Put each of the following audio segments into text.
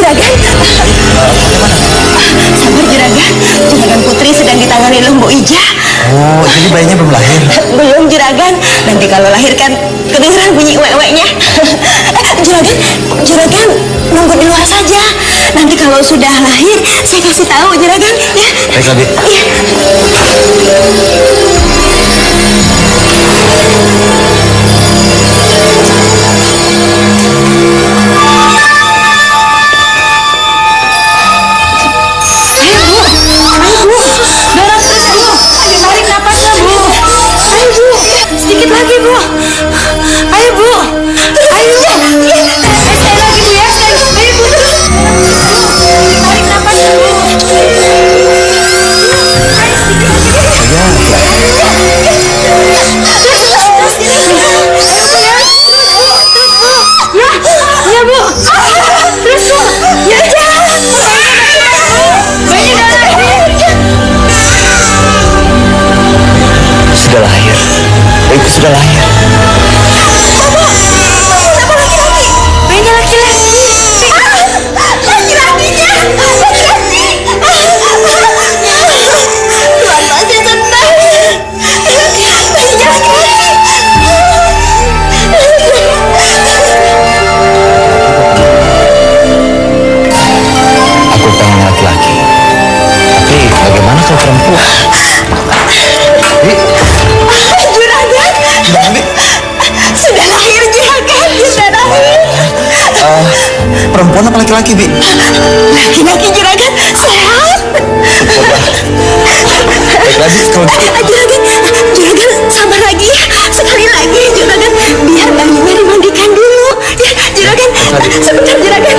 Juragan. Sabar Juragan. Juragan Putri sedang ditangani oleh Mbok Ija. Oh, jadi bayinya belum lahir? Belum Juragan. Nanti kalau lahir kan kedengeran bunyi wek-weknya. Juragan nunggu di luar saja. Nanti kalau sudah lahir saya kasih tahu Juragan ya. Baik, Abi. Iya. Sedikit lagi, Bu. Ayo, Bu. Ayo. Sekali lagi, Bu ya. Ayo, Bu. Tarik napasnya, Bu. Ayo, sedikit lagi. Ya, Bu. Terus, Bu. Ya, jangan. Bayi udah lahir. Sudah lahir. Bayiku sudah lahir. Kenapa laki-laki? Bayinya laki-laki. Laki-lakinya. Laki-laki. Tuhan pasti senang. Bayinya laki-laki. Aku pengen laki-laki. Tapi bagaimana kalau perempuan? Juragan. Sudah lahir Juragan. Sudah lahir. Perempuan apa laki-laki, Bi? Laki-laki Juragan. Sehat. Baiklah, Bi, kalau gitu. Juragan sabar lagi ya. Sekali lagi Juragan. Biar bayinya dimandikan dulu. Ya Juragan. Sebentar Juragan.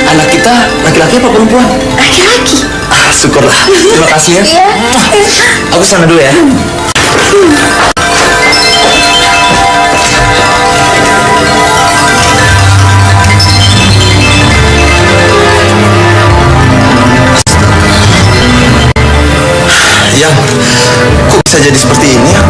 Anak kita laki-laki apa perempuan? Laki-laki. Syukurlah. Terima kasih ya. Iya. Aku sana dulu ya. Yang, kok bisa jadi seperti ini ya?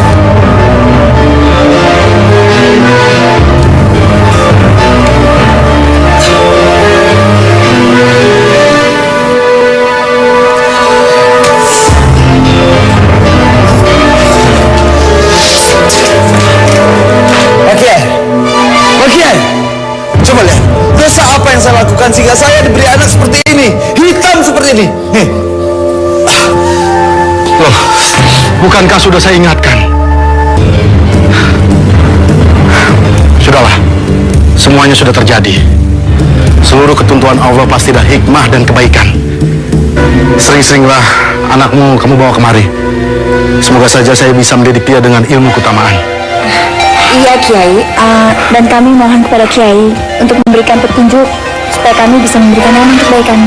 Coba lihat, dosa apa yang saya lakukan sehingga saya diberi anak seperti ini, hitam seperti ini. Nih. Loh, bukankah sudah saya ingatkan? Sudahlah, semuanya sudah terjadi. Seluruh ketentuan Allah pasti ada hikmah dan kebaikan. Sering-seringlah anakmu kamu bawa kemari. Semoga saja saya bisa mendidik dia dengan ilmu keutamaan. Iya Kiai, dan kami mohon kepada Kiai untuk memberikan petunjuk supaya kami bisa memberikan nama untuk kebaikan.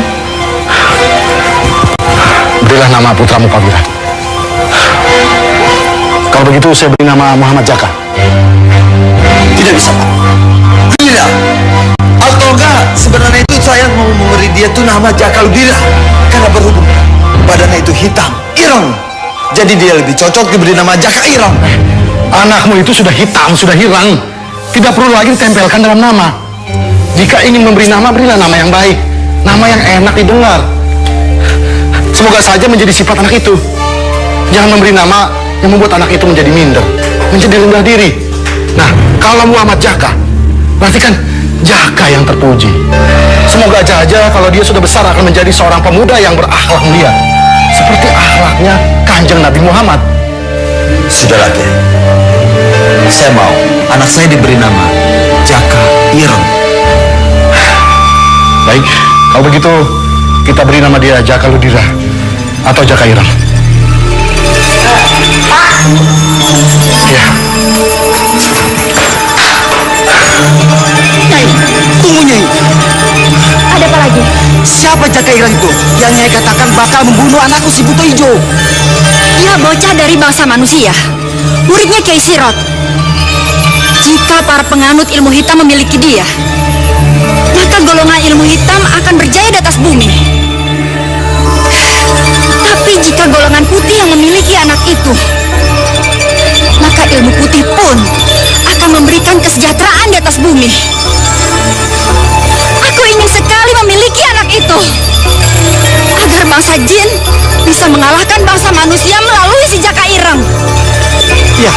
Berilah nama putramu Kabira. Kalau begitu saya beri nama Muhammad Jaka. Tidak bisa, Pak. Tidak. Atau enggak, sebenarnya itu saya mau memberi dia tuh nama Jakaludira. Karena berhubung badannya itu hitam, ireng. Jadi dia lebih cocok diberi nama Jaka Ireng. Anakmu itu sudah hitam, sudah hilang. Tidak perlu lagi ditempelkan dalam nama. Jika ingin memberi nama, berilah nama yang baik. Nama yang enak didengar. Semoga saja menjadi sifat anak itu. Jangan memberi nama yang membuat anak itu menjadi minder, menjadi rendah diri. Nah, kalau Muhammad Jaka, berarti kan Jaka yang terpuji. Semoga saja kalau dia sudah besar akan menjadi seorang pemuda yang berakhlak mulia. Seperti akhlaknya Kanjeng Nabi Muhammad. Sudahlah, Kiai. Saya mau anak saya diberi nama Jaka Ireng. Baik, kalau begitu kita beri nama dia Jaka Ludira atau Jaka Ireng. Pak. Ya. Nyai, tunggu Nyai. Ada apa lagi? Siapa Jaka Ireng itu yang Nyai katakan bakal membunuh anakku si Buto Ijo? Dia bocah dari bangsa manusia, muridnya Kiai Sirot. Jika para penganut ilmu hitam memiliki dia, golongan ilmu hitam akan berjaya di atas bumi. Tapi jika golongan putih yang memiliki anak itu, maka ilmu putih pun akan memberikan kesejahteraan di atas bumi. Aku ingin sekali memiliki anak itu, agar bangsa jin bisa mengalahkan bangsa manusia melalui si Jaka Ireng. Iya,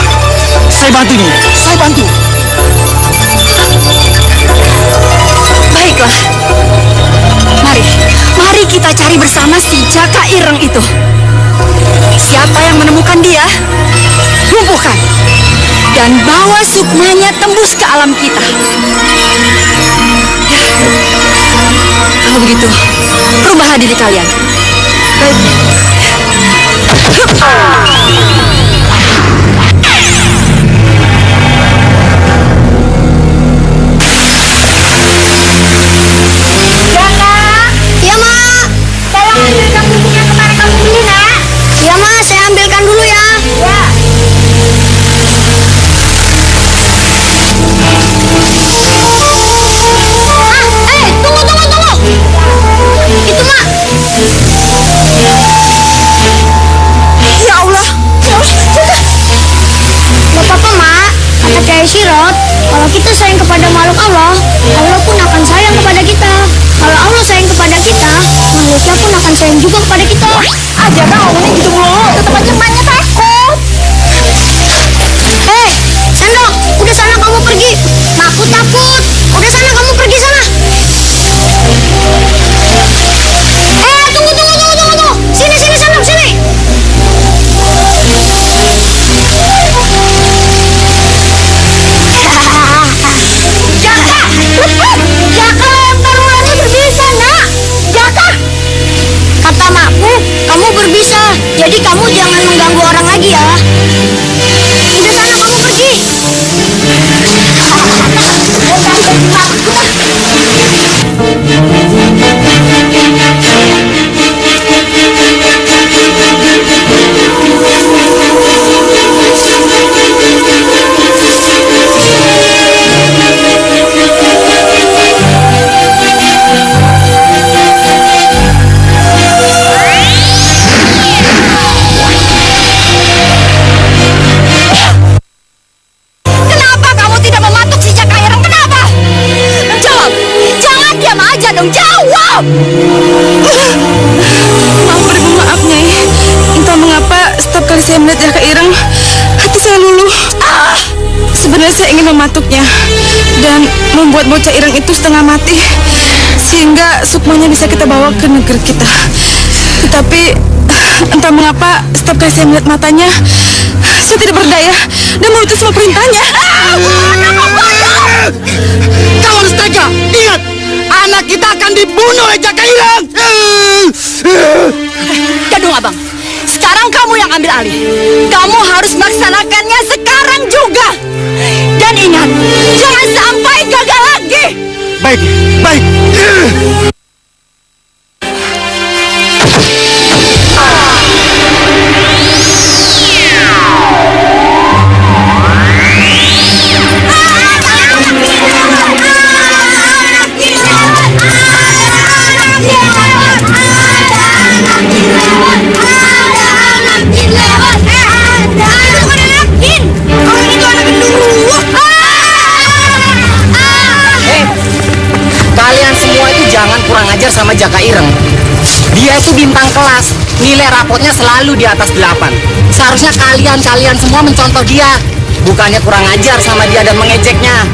saya bantu ini. Saya bantu. Baiklah, mari kita cari bersama si Jaka Ireng itu. Siapa yang menemukan dia, lumpuhkan dan bawa sukmanya tembus ke alam kita. Ya, kalau begitu, rubahlah diri kalian. Baik. Ya, Mak. Tolong ambilkan bukunya kemarin kamu beli, Nak. Ya, Mak. Saya ambilkan dulu ya. Ya. Tunggu. Itu, Mak. Ya Allah. Gak apa-apa, Mak. Kata Kiai Sirot, kalau kita sayang kepada makhluk Allah, Allah pun akan sayang kepada kita. Kalau Allah sayang kepada kita, makhluknya pun akan sayang juga kepada kita. Aja kan ngomongnya gitu mulu, tetap aja emaknya takut. Sendok, udah sana kamu pergi. Aku takut. Udah sana kamu pergi sana. Tunggu. Sini, Sendok, sini. Jaka lempar ularnya berbisa, Nak. Jaka. Kata makku, kamu berbisa. Jadi kamu jangan mengganggu orang lagi ya. Udah sana kamu pergi. Kenapa kamu tidak mematuk si Jaka Ireng? Kenapa? Jawab. Jangan diam aja dong. Jawab. Maaf, Nyai. Entah mengapa setiap kali saya melihat Jaka Ireng, hati saya luluh. Sebenarnya saya ingin mematuknya dan membuat bocah Ireng itu setengah mati, sehingga sukmanya bisa kita bawa ke negeri kita. Tetapi entah mengapa setiap kali saya melihat matanya, saya tidak berdaya dan menuruti semua perintahnya. Kau harus tega. Ingat, anak kita akan dibunuh oleh Jaka Ireng. Gadung Abang, sekarang kamu yang ambil alih. Kamu harus melaksanakannya sekarang juga. Dan ingat, jangan sampai gagal lagi. Baik. Kalian semua itu jangan kurang ajar sama Jaka Ireng. Dia itu bintang kelas, nilai rapotnya selalu di atas 8. Seharusnya kalian semua mencontoh dia, bukannya kurang ajar sama dia dan mengejeknya.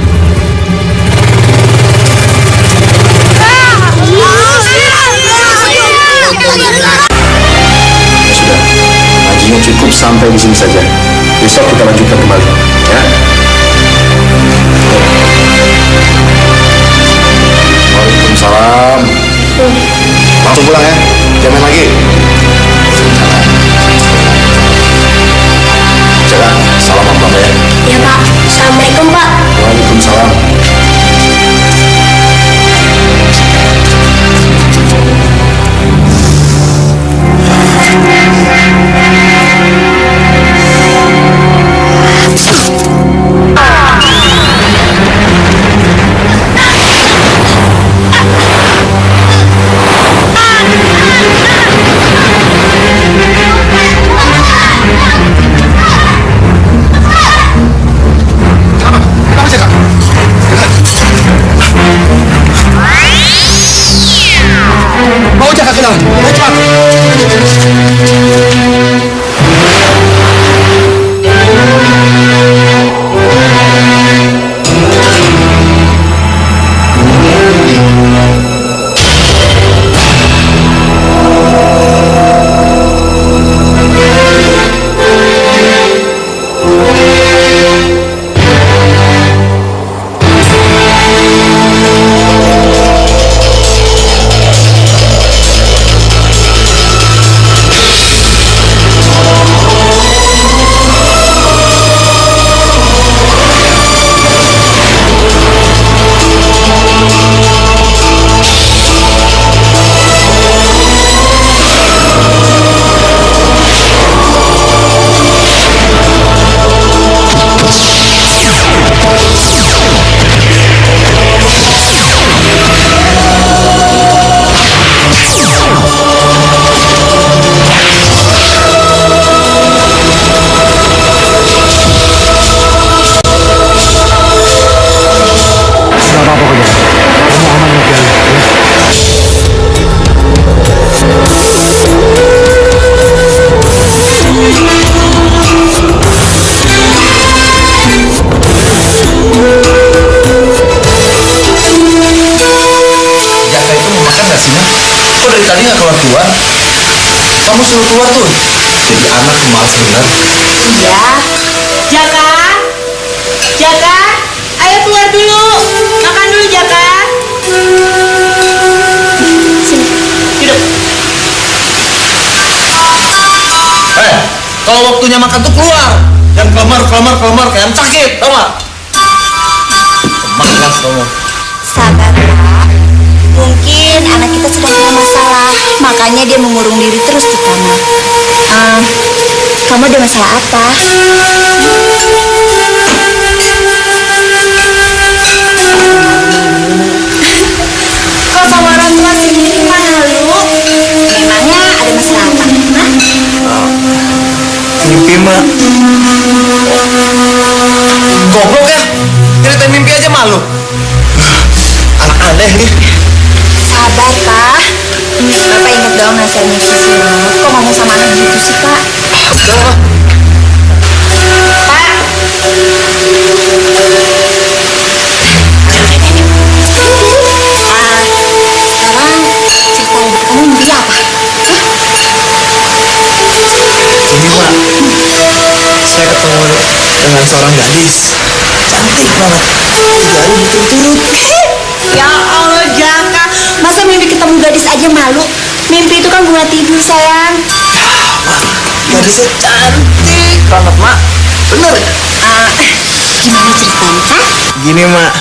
Sudah, ngajinya cukup sampai di sini saja. Besok kita lanjutkan kembali, ya. Waalaikumsalam. Langsung pulang ya, jangan lagi. Jaga, salam apa ya? Ya, Pak. Assalamualaikum, Pak. Waalaikumsalam. ke dalam. Ayo cepat. Tadi nggak keluar. Kamu suruh keluar tuh. Jadi anak malas bener. Iya. Jaka, Jaka, ayo keluar dulu. Makan dulu Jaka. Sini, duduk. Kalau waktunya makan tuh keluar. Jangan kelamar kayak yang sakit, tau nggak? Malas kamu. Sabar, Pak. Mungkin anak kita sedang punya masalah, makanya dia mengurung diri terus di kamar. Kamu ada masalah apa? Kok sama orang tua sendiri malu? Memangnya ada masalah apa? Mimpi, Mak. Goblok ya? Ceritain mimpi aja malu. Anak aneh nih. Sabar, Pak. Bapak ingat dong nasihatnya Kisi. Kok ngomong sama anak gitu sih, Pak? Udah. Pak. Sekarang cerita kamu mimpi apa? Ini, Mak. Saya ketemu dengan seorang gadis. Cantik banget. 3 hari berturut-turut. Ya Allah, Jaka. Masa mimpi ketemu gadis aja malu? Mimpi itu kan bunga tidur, sayang. Mak, gadisnya cantik banget, Mak. Bener. Gimana ceritanya, Kak? Gini, Mak.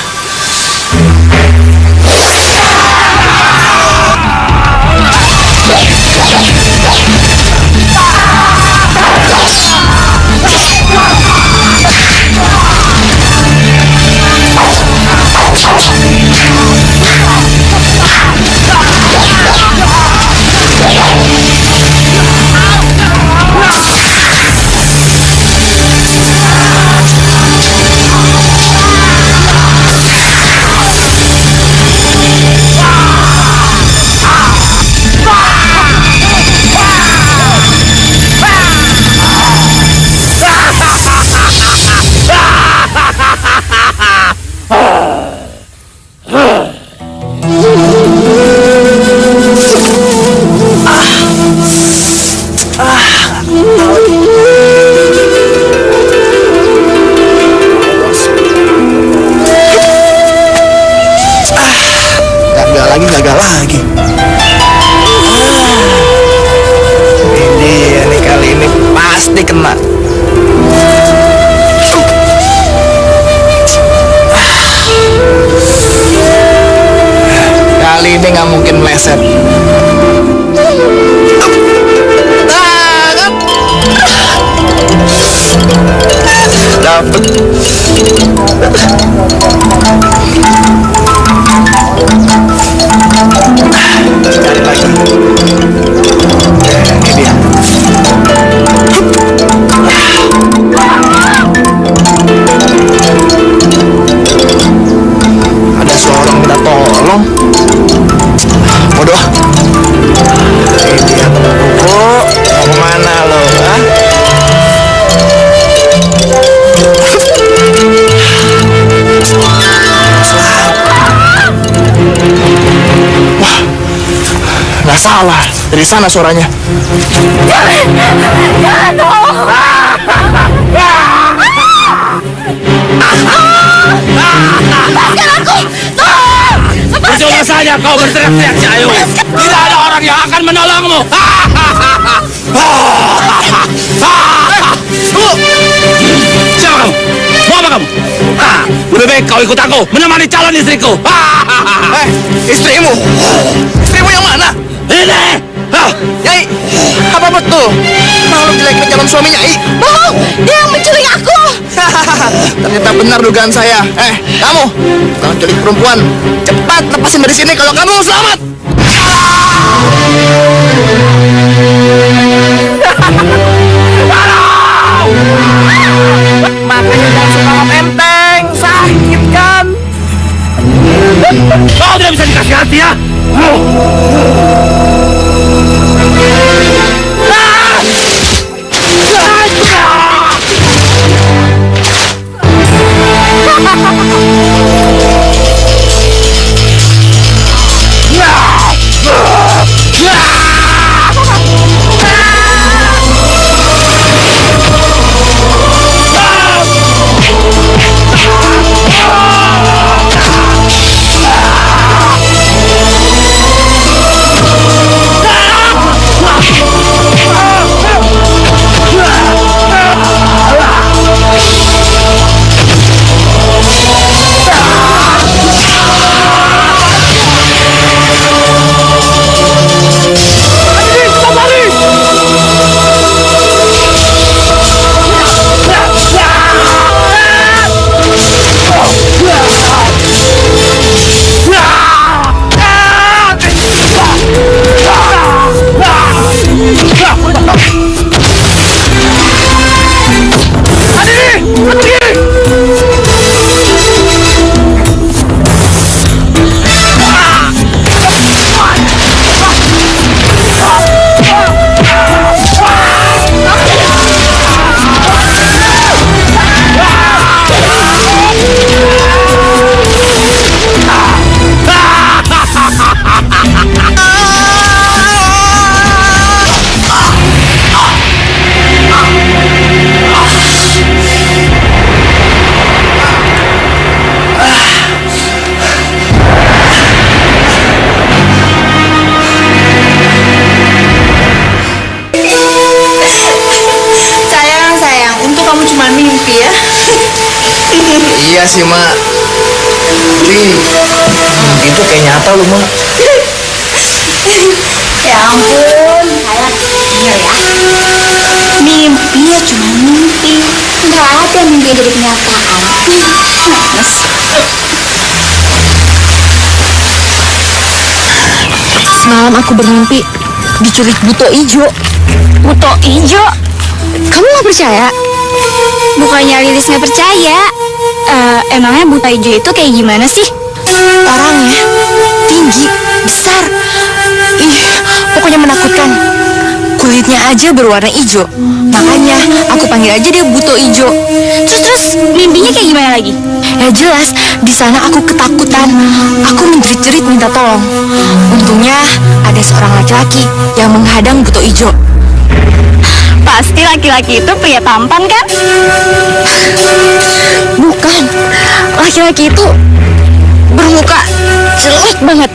Gagal lagi. Ini ya nih, kali ini pasti kena. Kali ini nggak mungkin meleset. Dapet. Cari lagi. Ini dia. Ada seorang minta tolong. Bodoh. Mau kemana lo? Hah? Nggak salah, dari sana suaranya. Percuma saja kau berteriak-teriak, Cahayu. Tidak ada orang yang akan menolongmu. Siapa kamu? Mau apa kamu? Lebih baik kau ikut aku menemani calon istriku. Istrimu? Istrimu yang mana? Ini. Nyai, apa betul? Makhluk jelek ini calon suami Nyai? Bohong, dia yang menculik aku. Ternyata benar dugaan saya. Kamu, tukang culik perempuan. Cepat lepasin dari sini kalau kamu mau selamat. Makanya jangan suka enteng, sakit kan? Kau tidak bisa dikasih hati ya? Iya sih, Mak. Itu kayak nyata loh, Mak. Ya ampun, kayak bener ya. Mimpi ya cuma mimpi. Nggak ada mimpi yang jadi kenyataan. Semalam aku bermimpi diculik buto ijo. Buto ijo? Kamu nggak percaya? Bukannya Lilis nggak percaya. Emangnya buto ijo itu kayak gimana sih? Orangnya tinggi, besar. Pokoknya menakutkan. Kulitnya aja berwarna hijau. Makanya aku panggil aja dia buto ijo. Terus mimpinya kayak gimana lagi? Ya jelas, di sana aku ketakutan. Aku menjerit-jerit minta tolong. Untungnya ada seorang laki-laki yang menghadang buto ijo. Pasti laki-laki itu pria tampan kan? Bukan, laki-laki itu bermuka jelek banget.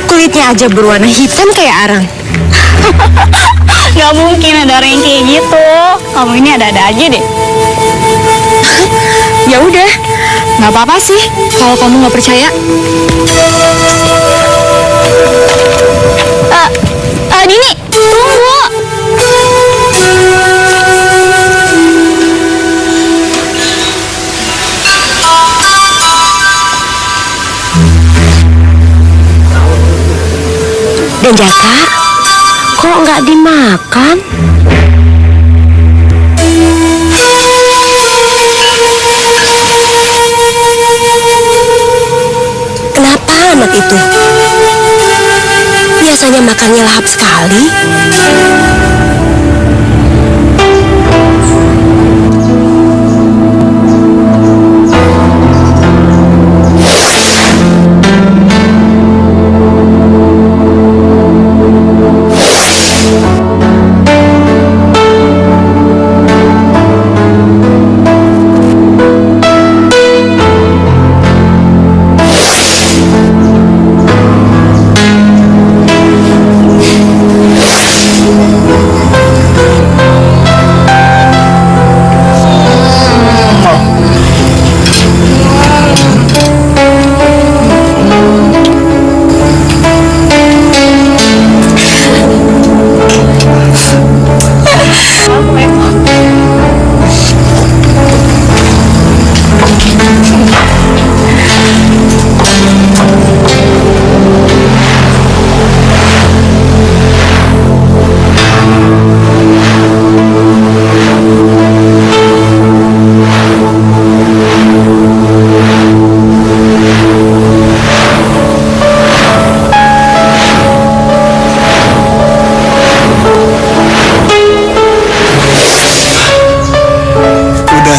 Kulitnya aja berwarna hitam kayak arang. Gak mungkin ada orang yang kayak gitu. Kamu ini ada-ada aja deh. Ya udah, nggak apa-apa sih kalau kamu nggak percaya. Dini, tunggu. Dan Jaka, kok nggak dimakan? Kenapa anak itu? biasanya makannya lahap sekali?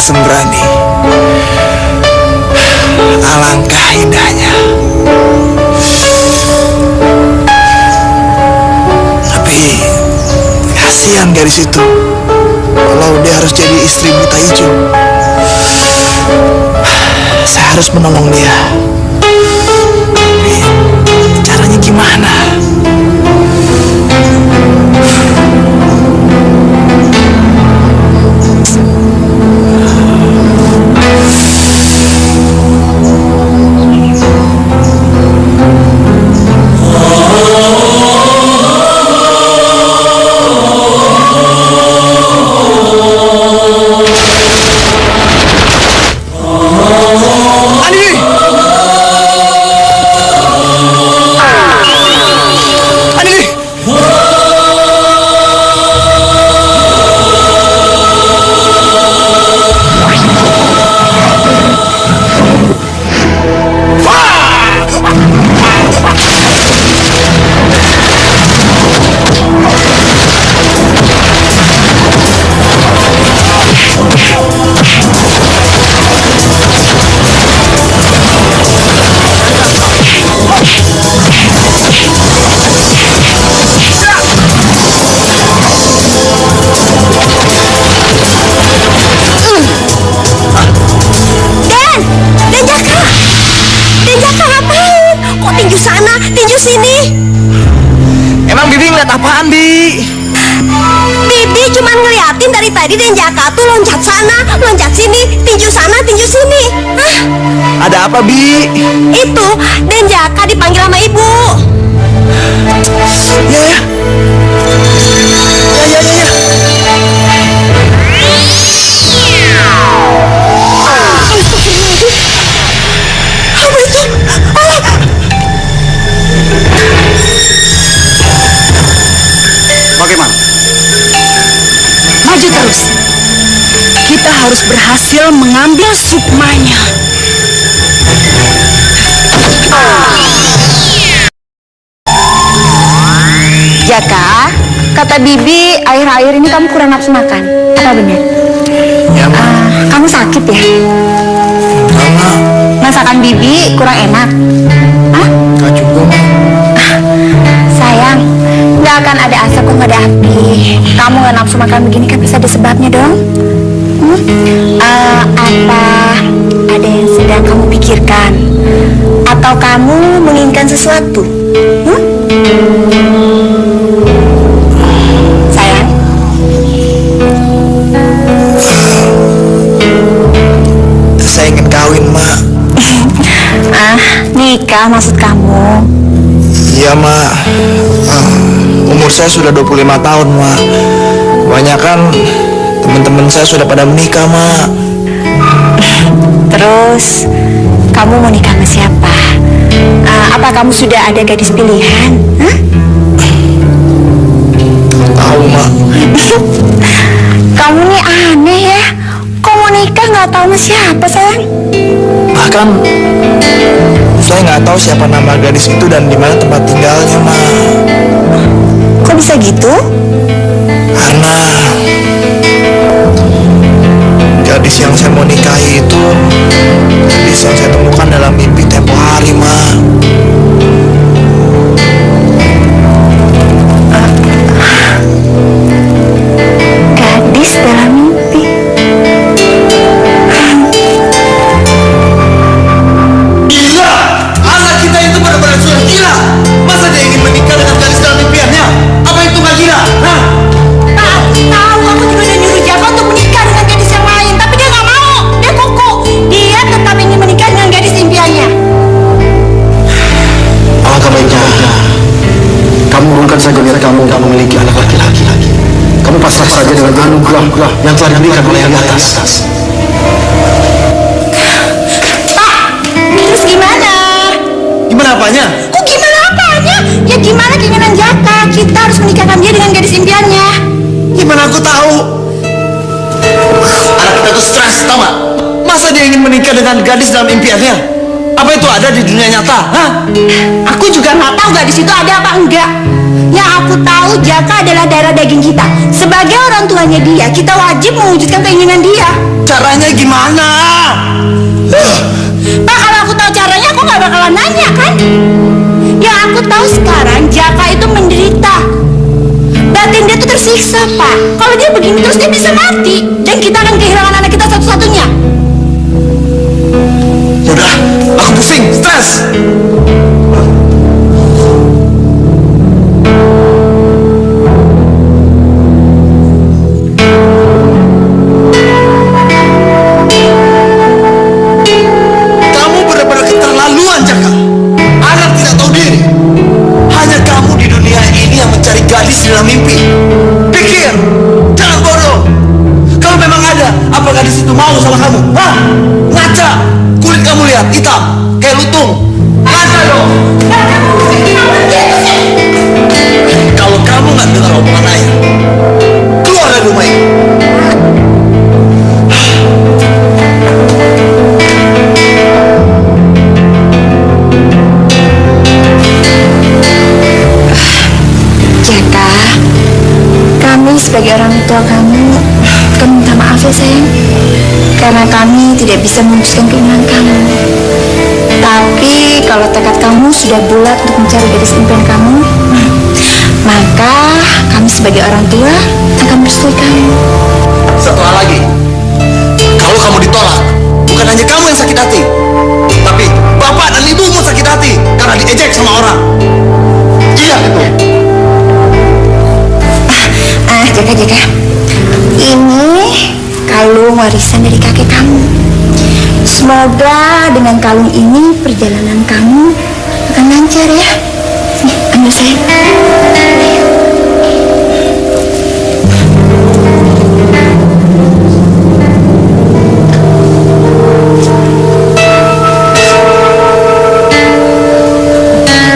Sembrani, alangkah indahnya. Tapi kasihan gadis itu kalau dia harus jadi istri buta hijau. Saya harus menolong dia. Tapi caranya gimana? Apaan, Bi? Bibi cuma ngeliatin dari tadi Denjaka tuh loncat sana, loncat sini, tinju sana, tinju sini. Hah? Ada apa, Bi? Itu Denjaka dipanggil sama ibu. Ya. Apa itu? Bagaimana? Maju terus. Kita harus berhasil mengambil sukmanya. Jaka, kata Bibi, akhir-akhir ini kamu kurang nafsu makan. Apa benar? Ya, Ma. Kamu sakit ya? Mama. Masakan Bibi kurang enak? Hah? Gak juga, Ma. Sayang, nggak akan ada asap kok nggak ada api. Kamu nggak nafsu makan begini kan bisa ada sebabnya dong. Apa ada yang sedang kamu pikirkan? Atau kamu menginginkan sesuatu? Sayang? Saya ingin kawin, Ma. Nikah maksud kamu? Iya, Ma. Umur saya sudah 25 tahun, Ma. Kebanyakan teman-teman saya sudah pada menikah, Ma. Terus kamu mau nikah sama siapa? Apa kamu sudah ada gadis pilihan? Hah? Tahu, Ma. Kamu nih aneh ya. Kok mau nikah nggak tahu sama siapa, sayang? Bahkan Saya nggak tahu siapa nama gadis itu dan di mana tempat tinggalnya, Ma. Kok bisa gitu? Karena gadis yang saya mau nikahi itu gadis yang saya temukan dalam mimpi tempo hari, Ma. Gadis dalam mimpi. Gila! Anak kita itu benar-benar sudah gila. Masa dia ingin menikah dengan gadis dalam mimpiannya? Apa itu nggak gila? Hah? Tahu, aku juga udah nyuruh Jaka untuk menikah dengan gadis yang lain, tapi dia nggak mau. Dia kuku. Dia tetap ingin menikah dengan gadis impiannya. Alangkah baiknya kamu urungkan saja niat kamu untuk memiliki anak laki-laki. Kamu pasrah saja dengan anugerah yang telah diberikan oleh yang di atas. Pak, terus gimana? Gimana apanya? Kok gimana apanya? Ya gimana keinginan Jaka? Kita harus menikahkan dia dengan gadis impiannya. Gimana aku tahu? Anak kita tuh stres, tau gak? Masa dia ingin menikah dengan gadis dalam impiannya? Apa itu ada di dunia nyata? Hah? Aku juga nggak tahu gadis itu ada apa enggak. Yang aku tahu Jaka adalah darah daging kita. Sebagai orang tuanya dia, kita wajib mewujudkan keinginan dia. Caranya gimana? Pak, kalau aku tahu caranya, aku nggak bakalan nanya kan? Yang aku tahu sekarang Jaka itu menderita. Batin dia tuh tersiksa, Pak. Kalau dia begini terus dia bisa mati. Dan kita akan kehilangan anak kita satu-satunya. Udah, aku pusing, stres. Kamu benar-benar keterlaluan, Jaka. Anak tidak tahu diri. Hanya kamu di dunia ini yang mencari gadis di dalam mimpi. Pikir, jangan bodoh. Kalau memang ada, apa gadis itu mau sama kamu? Hah? Ngaca. Kulit kamu lihat, hitam, kayak lutung. Ngaca dong. Kalau kamu nggak dengar omongan ayah, keluar dari rumah ini. Jaka, kami sebagai orang tua kamu minta maaf ya sayang, karena kami tidak bisa mewujudkan keinginan kamu. Tapi kalau tekad kamu sudah bulat untuk mencari gadis impian kamu, maka kami sebagai orang tua akan merestui kamu. Satu hal lagi, kalau kamu ditolak, bukan hanya kamu yang sakit hati, tapi bapak dan ibumu sakit hati karena diejek sama orang. Iya itu. Jaka, ini kalung warisan dari kakek kamu. Semoga dengan kalung ini perjalanan kamu akan lancar ya. Nih, ambil sayang.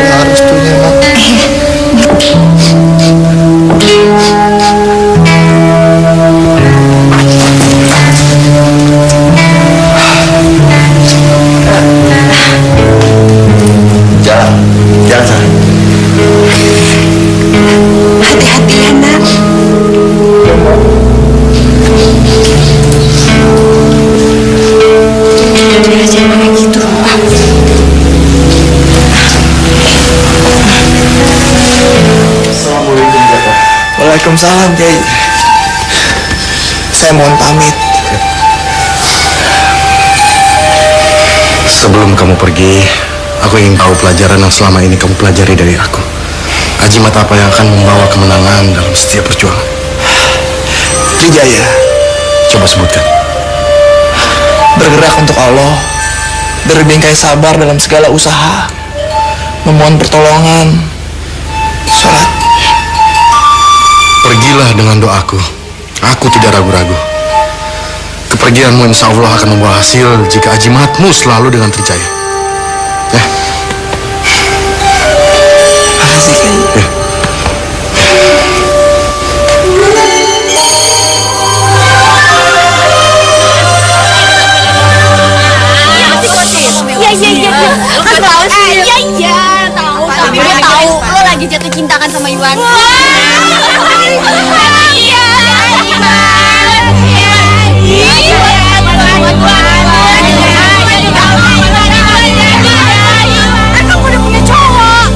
Harus punya, Ma. Jangan sayang. Hati-hati ya nak. Jangan gitu Pak. Assalamualaikum, Jaka. Waalaikumsalam, Kiai. Saya mohon pamit. Sebelum kamu pergi, aku ingin tahu pelajaran yang selama ini kamu pelajari dari aku. Ajimat apa yang akan membawa kemenangan dalam setiap perjuangan? Trijaya, Coba sebutkan. bergerak untuk Allah, berbingkai sabar dalam segala usaha, memohon pertolongan, sholat. Pergilah dengan doaku. Aku tidak ragu-ragu. Kepergianmu insya Allah akan membawa hasil jika ajimatmu selalu dengan Trijaya. Ya. Makasih, Kiai. Ya. Iya. Mas tahu jatuh cintakan sama Iwan. Kamu udah punya cowok.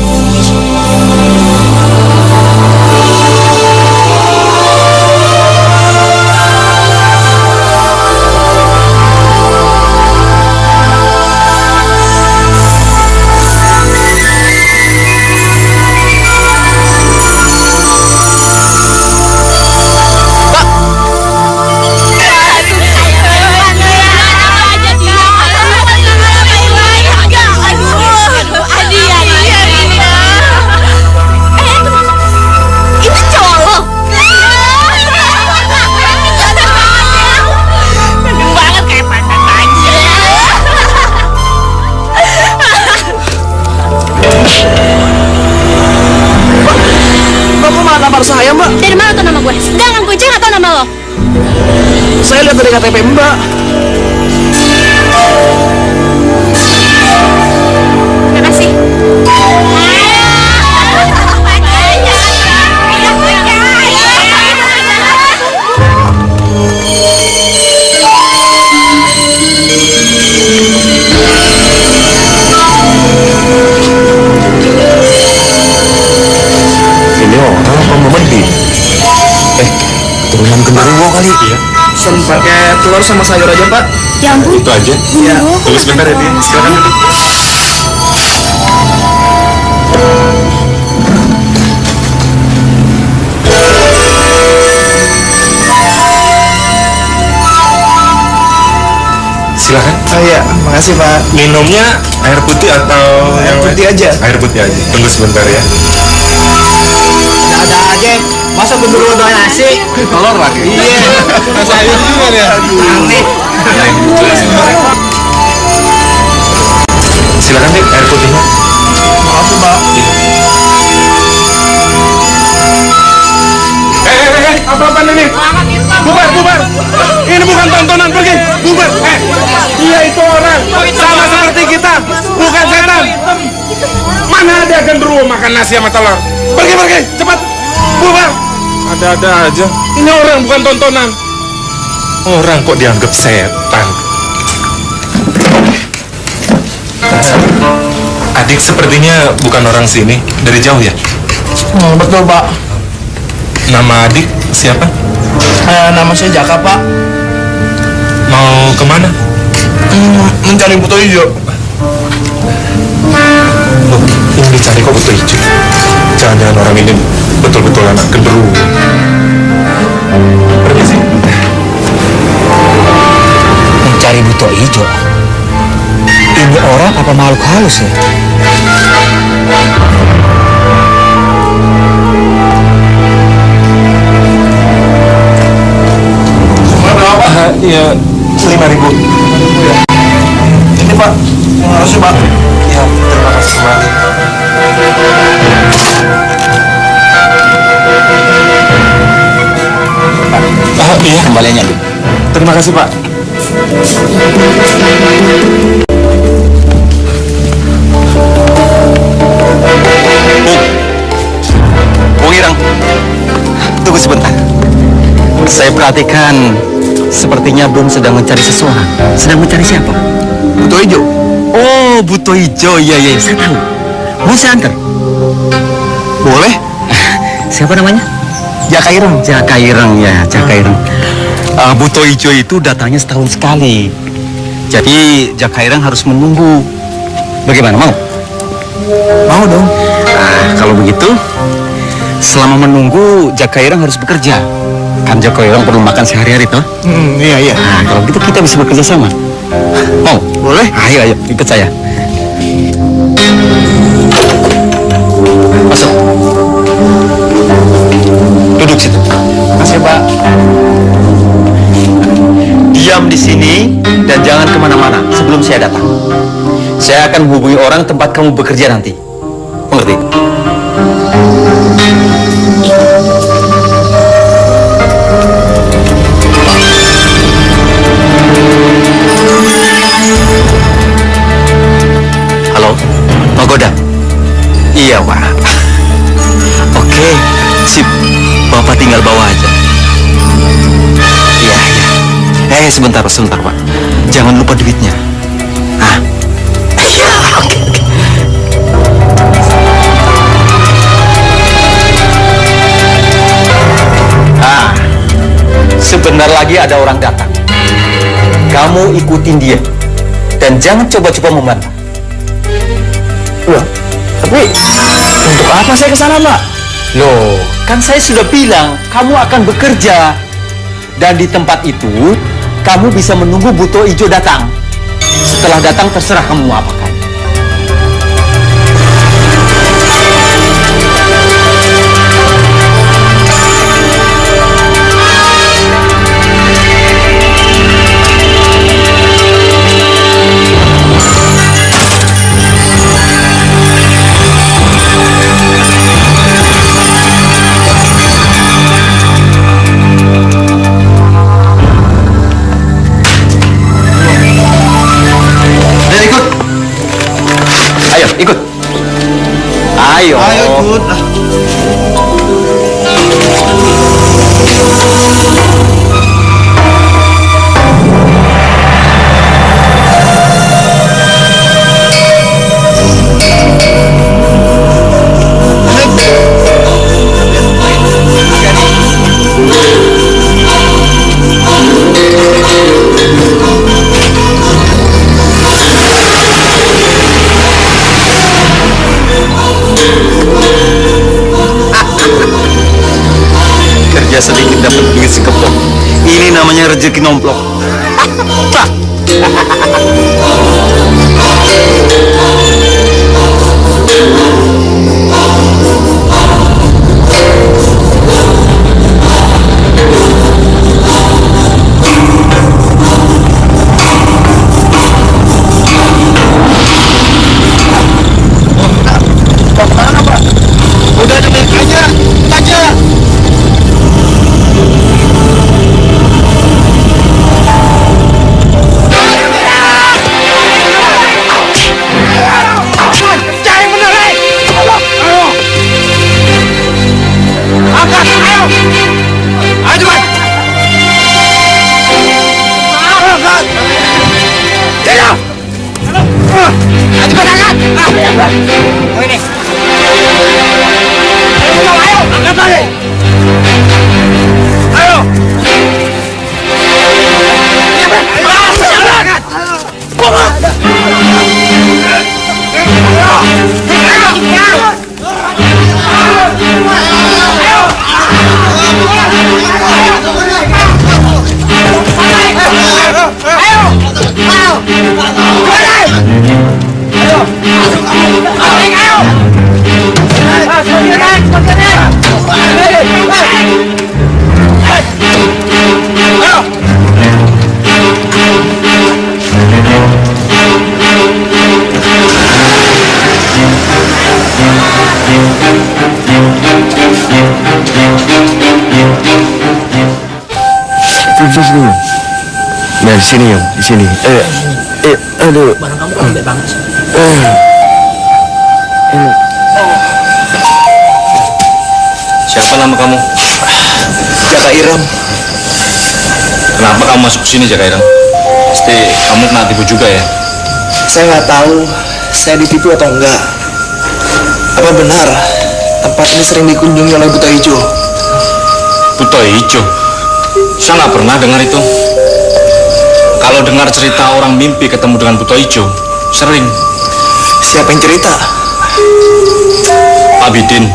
Saya Mbak. Dari mana tuh nama gue? Jangan gue nggak tahu nama lo. Saya lihat dari KTP Mbak. Terima kasih. Ini orang apa Muhammadi? Turunan genderuwo kali. Iya. Pesan pakai telur sama sayur aja Pak. Ya ampun. Itu aja. Iya. Tunggu sebentar ya, Di. Silakan duduk. Silakan. Oh iya, makasih Pak. Minumnya air putih atau Air putih aja. Air putih aja. Tunggu sebentar ya. Ada aja. Masa genderuwo doang nasi? Telur lagi. Iya. Masa air juga ya. Aneh. Silakan Dik, air putihnya. Makasih Pak. Apa-apaan ini? Bubar, bubar. Ini bukan tontonan, pergi. Bubar. Dia itu orang sama seperti kita, bukan setan. Mana ada genderuwo makan nasi sama telur? Pergi, pergi, cepat. Bubar. Ada-ada aja. Ini orang bukan tontonan. Orang kok dianggap setan? Adik sepertinya bukan orang sini. Dari jauh ya? Betul Pak. Nama adik siapa? Nama saya Jaka Pak. Mau kemana? Mencari buto hijau. Loh, yang dicari kok butuh hijau? Jangan-jangan orang ini betul-betul anak genderuwo. Permisi. Mencari buto hijau. Ini orang apa makhluk halus ya? Iya, 5.000. Ini Pak. Makasih Pak. Ya, terima kasih kembali. Iya, Kembaliannya dulu. terima kasih Pak. Bung Irang, tunggu sebentar. Saya perhatikan sepertinya Bung sedang mencari seseorang. Sedang mencari siapa? Buto hijau. Oh, buto hijau. Iya, iya, saya tahu. Mau saya antar? Boleh? Siapa namanya? Jaka Ireng. Jaka Ireng, ya, Jaka Ireng. Buto hijau itu datangnya setahun sekali. Jadi Jaka Ireng harus menunggu. Bagaimana, mau? Mau dong. Kalau begitu, selama menunggu Jaka Ireng harus bekerja. Kan Jaka Ireng perlu makan sehari-hari, toh? Iya iya. Nah, kalau gitu kita bisa bekerja sama. Mau? Boleh? Ayo, ayo, ikut saya. Masuk. Duduk situ. Makasih Pak. Diam di sini dan jangan kemana-mana sebelum saya datang. Saya akan hubungi orang tempat kamu bekerja nanti. Mengerti? Halo, Pak Godam. Iya, Pak. Oke, sip. Bapak tinggal bawa aja. Iya, iya. Sebentar, Pak. Jangan lupa duitnya. Ah. Iya, oke. Ah. Sebentar lagi ada orang datang. Kamu ikutin dia. Dan jangan coba-coba membantah. Loh, tapi untuk apa saya ke sana, Pak? Loh, kan saya sudah bilang kamu akan bekerja. Dan di tempat itu, kamu bisa menunggu Buto Ijo datang. Setelah datang terserah kamu mau apakan. Ikut. Ayo. Ayo ikut. Kerja sedikit dapat duit sekepok. Ini namanya rezeki nomplok. Udah dengerin aja. Nah, di sini, Om, di sini. Aduh. Barang kamu lembek banget sih. Siapa nama kamu? Jaka Ireng. Kenapa kamu masuk sini, Jaka Ireng? Pasti kamu kena tipu juga ya? Saya nggak tahu saya ditipu atau enggak. Apa benar tempat ini sering dikunjungi oleh Buto Ijo? Buto Ijo? Saya nggak pernah dengar itu. Kalau dengar cerita orang mimpi ketemu dengan Buto Ijo, sering. Siapa yang cerita? Pak Bidin,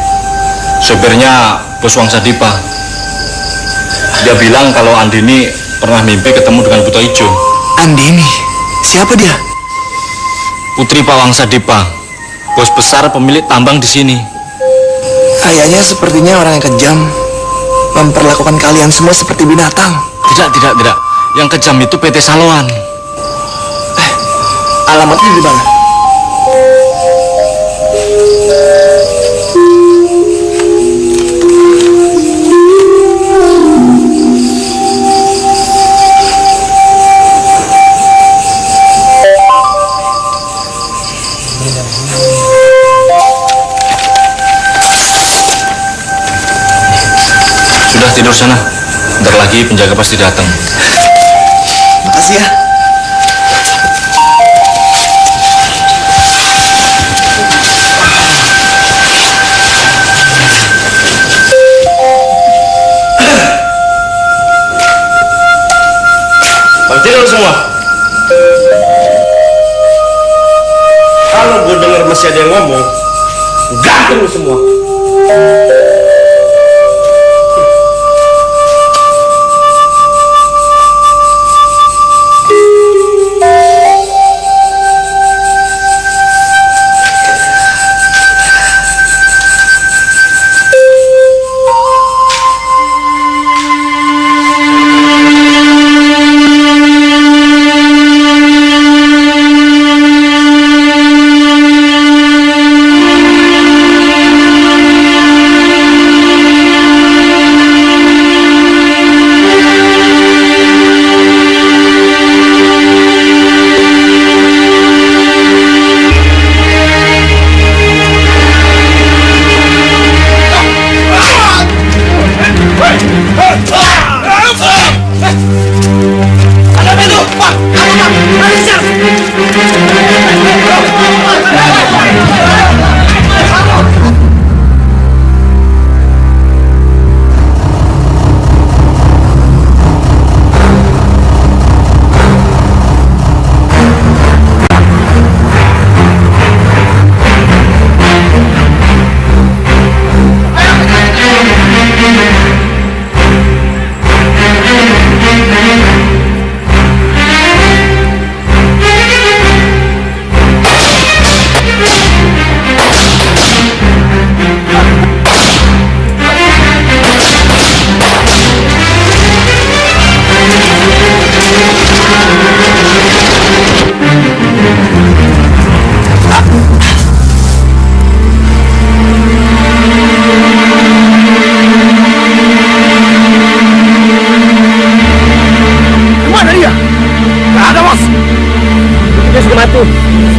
sopirnya Bos Wangsa Dipa. Dia bilang kalau Andini pernah mimpi ketemu dengan Buto Ijo. Andini? Siapa dia? Putri Pak Wangsa Dipa, bos besar pemilik tambang di sini. Kayaknya sepertinya orang yang kejam, memperlakukan kalian semua seperti binatang. Tidak. Yang kejam itu PT Saloan. Alamatnya di mana? Sudah tidur sana. Bentar lagi penjaga pasti datang. Makasih ya. Tidur semua. Kalau gue dengar masih ada yang ngomong, gantung lu semua.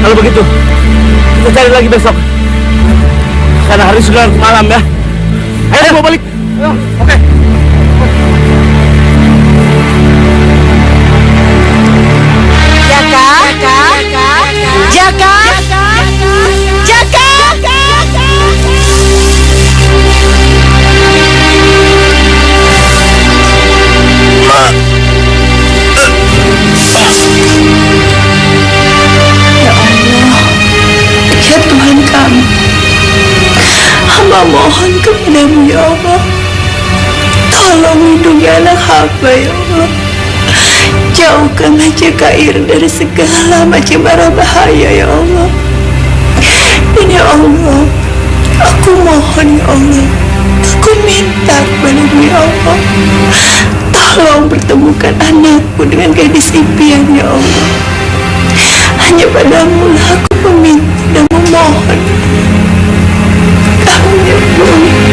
Kalau begitu, kita cari lagi besok. Karena hari sudah malam ya. Ayo mau balik. Ayo, oke. Jaka, Jaka, Jaka, Ya Tuhan kami, hamba mohon kepadamu ya Allah, tolong lindungi anak hamba ya Allah. Jauhkanlah Jaka Ireng dari segala macam bara bahaya ya Allah. Dan ya Allah, aku mohon ya Allah, aku minta kepadamu ya Allah, tolong pertemukan anakku dengan gadis impian ya Allah. Hanya padamu lah aku meminta dan memohon. Kamu ya Allah.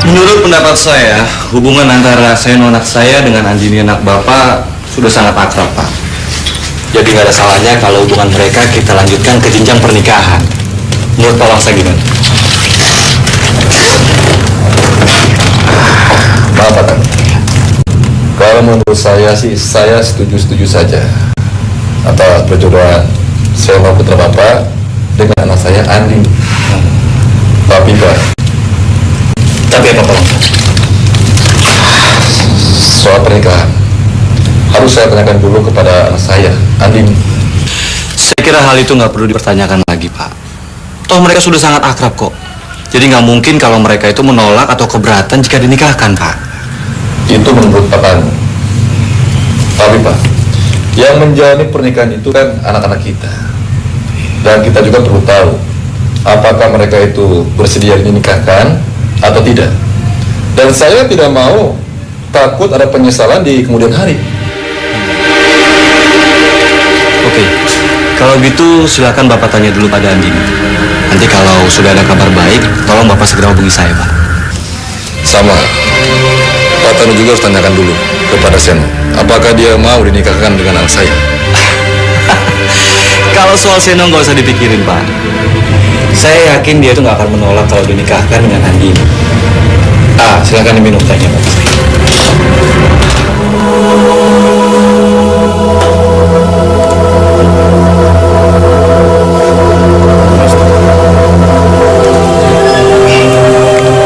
Menurut pendapat saya, hubungan antara Seno anak saya dengan Andini anak Bapak sudah sangat akrab, Pak. Jadi nggak ada salahnya kalau hubungan mereka kita lanjutkan ke jenjang pernikahan. Menurut Pak Wangsa gimana? Maaf, Pak. Kalau menurut saya sih, saya setuju-setuju saja atas perjodohan Seno putra Bapak dengan anak saya Andini. Tapi Pak, Tapi apa Pak Wangsa? soal pernikahan harus saya tanyakan dulu kepada anak saya, Andini. Saya kira hal itu nggak perlu dipertanyakan lagi, Pak. Toh mereka sudah sangat akrab kok. Jadi nggak mungkin kalau mereka itu menolak atau keberatan jika dinikahkan, Pak. Itu menurut Bapak. Tapi Pak, yang menjalani pernikahan itu kan anak-anak kita. Dan kita juga perlu tahu apakah mereka itu bersedia dinikahkan atau tidak. Dan saya tidak mau takut ada penyesalan di kemudian hari. Kalau gitu silakan Bapak tanya dulu pada Andi. Nanti kalau sudah ada kabar baik, tolong Bapak segera hubungi saya, Pak. Sama. Pak Tanu juga harus tanyakan dulu kepada Seno. Apakah dia mau dinikahkan dengan anak saya? Kalau soal Seno nggak usah dipikirin, Pak. Saya yakin dia itu nggak akan menolak kalau dinikahkan dengan Andi. Silakan diminum tehnya, Pak.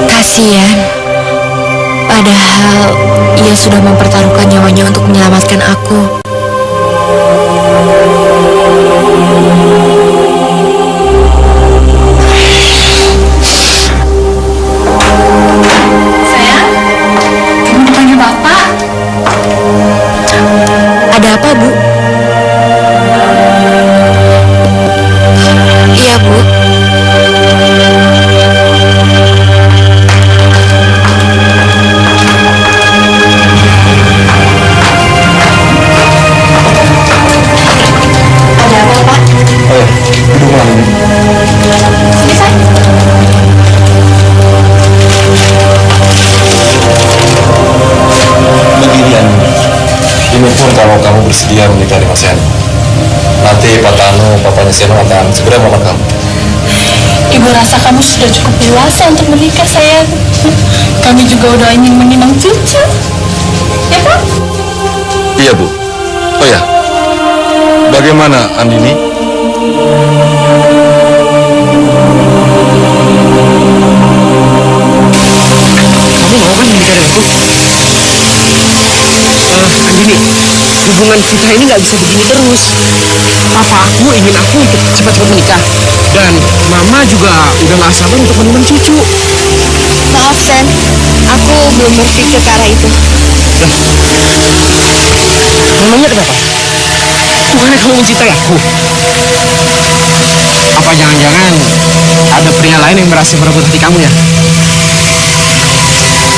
Kasihan. Padahal ia sudah mempertaruhkan nyawanya untuk menyelamatkan aku. Sayang, kamu panggil Bapak? Ada apa, Bu? Iya, Bu. Ada apa, Pak? Oh ya, duduk malam ini. Sini, Pak. Begini Andi, ini pun kalau kamu bersedia menikah dengan Seno. Nanti Pak Tanu, papanya Seno akan segera melamar kamu. Ibu rasa kamu sudah cukup dewasa untuk menikah, sayang. Kami juga udah ingin menimang cucu. Ya, Pak? Iya, Bu. Oh ya, bagaimana Andini? Kamu mau kan menikah denganku? Andini, hubungan kita ini nggak bisa begini terus. Papaku ingin aku untuk cepat-cepat menikah. Dan Mama juga udah nggak sabar untuk menimang cucu. Maaf, Sen. Aku belum berpikir ke arah itu. Memangnya kenapa? Bukannya kamu mencintai aku? Apa jangan-jangan ada pria lain yang berhasil merebut hati kamu ya?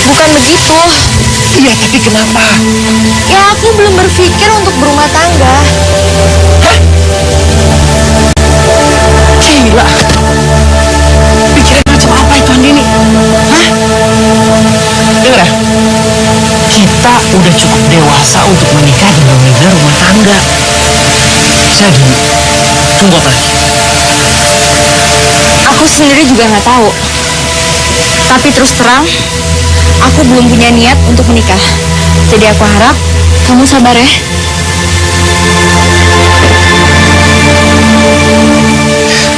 Bukan begitu. Iya, tapi kenapa? Ya, aku belum berpikir untuk berumah tangga. Gila. Pikiran macam apa itu, Andini? Hah? Dengar ya? Kita udah cukup dewasa untuk menikah dan membina rumah tangga. Jadi, tunggu apa lagi? Aku sendiri juga nggak tahu. Tapi terus terang, aku belum punya niat untuk menikah. Jadi aku harap kamu sabar ya.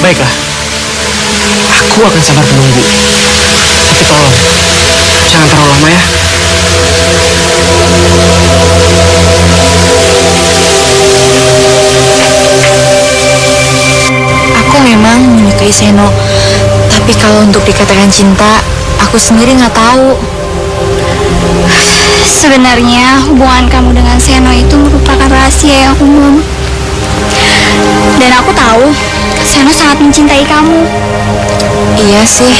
Baiklah. Aku akan sabar menunggu. Tapi tolong, jangan terlalu lama ya. Aku memang menyukai Seno, tapi kalau untuk dikatakan cinta, aku sendiri nggak tahu. Sebenarnya hubungan kamu dengan Seno itu merupakan rahasia yang umum. Dan aku tahu Seno sangat mencintai kamu. Iya sih.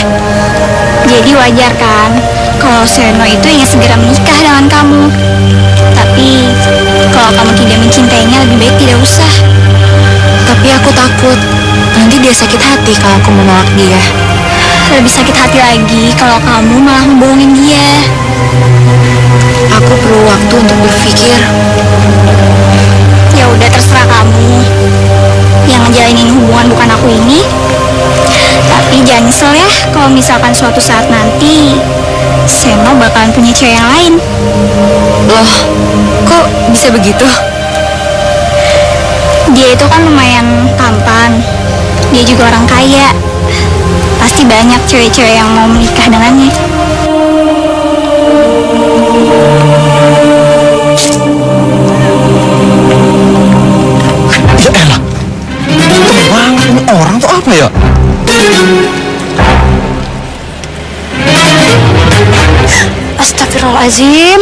Jadi wajar kan kalau Seno itu ingin segera menikah dengan kamu. Tapi kalau kamu tidak mencintainya, lebih baik tidak usah. Tapi aku takut nanti dia sakit hati kalau aku menolak dia. Lebih sakit hati lagi kalau kamu malah membohongin dia. Aku perlu waktu untuk berpikir. Ya udah, terserah kamu. Yang ngejalanin hubungan bukan aku ini. Tapi jangan nyesel ya kalau misalkan suatu saat nanti Seno bakalan punya cewek yang lain. Loh, kok bisa begitu? Dia itu kan lumayan tampan. Dia juga orang kaya. Pasti banyak cewek-cewek yang mau menikah dengannya. Ya elah, bang, ini orang tuh apa ya? Astagfirullahaladzim.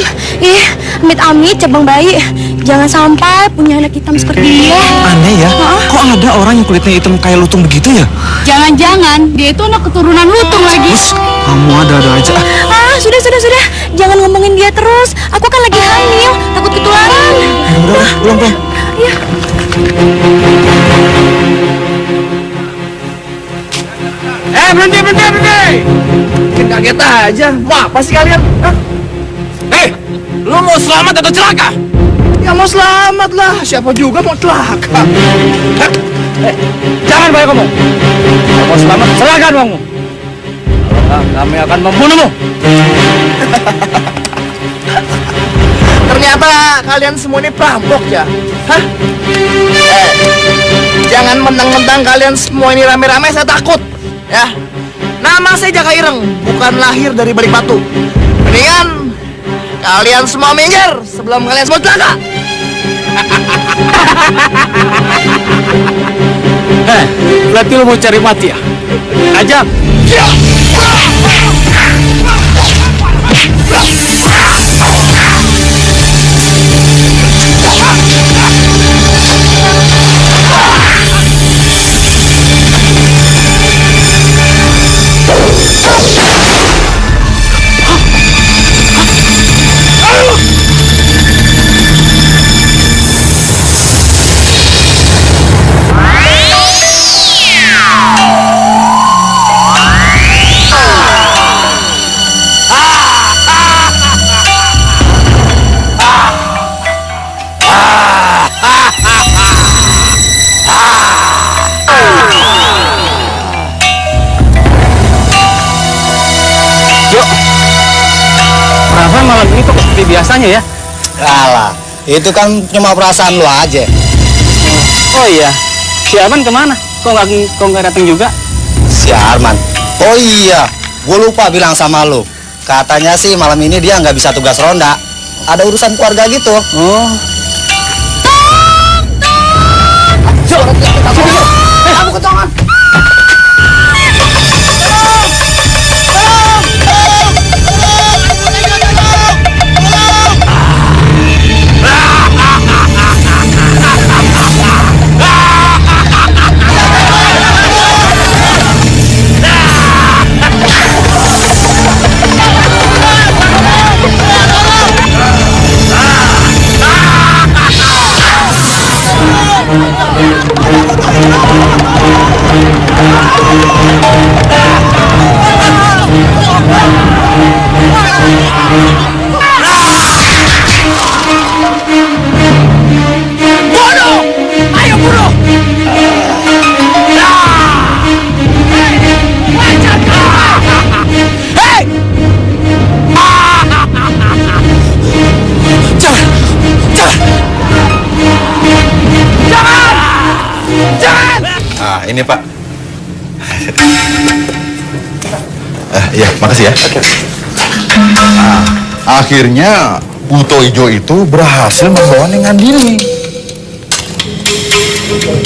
Amit-amit cabang bayi. Jangan sampai punya anak hitam seperti dia. Aneh ya, kok ada orang yang kulitnya hitam kayak lutung begitu ya? Jangan-jangan dia itu anak keturunan lutung lagi. Us, kamu ada-ada aja. Sudah. Jangan ngomongin dia terus. Aku kan lagi hamil, takut ketularan. Udah, pulang. Iya. Berhenti! Bikin kaget aja. Mau apa sih kalian? Hah? Hei, lu mau selamat atau celaka? Ya mau selamat lah. Siapa juga mau celaka? Jangan banyak ngomong. Kalau mau selamat, serahkan uangmu. Kalau kami akan membunuhmu. Ternyata kalian semua ini perampok ya? Hah? Jangan mentang-mentang kalian semua ini rame-rame, saya takut. Ya, nama saya Jaka Ireng, bukan lahir dari balik batu. Mendingan kalian semua minggir sebelum kalian semua celaka. Berarti lu mau cari mati ya? Ajak. Malam ini kok seperti biasanya ya? Alah, itu kan cuma perasaan lo aja. Oh iya, si Arman kemana? Kok nggak datang juga? Si Arman? Oh iya, gue lupa bilang sama lo. Katanya sih malam ini dia nggak bisa tugas ronda. Ada urusan keluarga gitu. Oh. Kamu ketongan. Ini Pak. Ya, makasih ya. Oke. Akhirnya Buto Ijo itu berhasil membawa Neng Andini.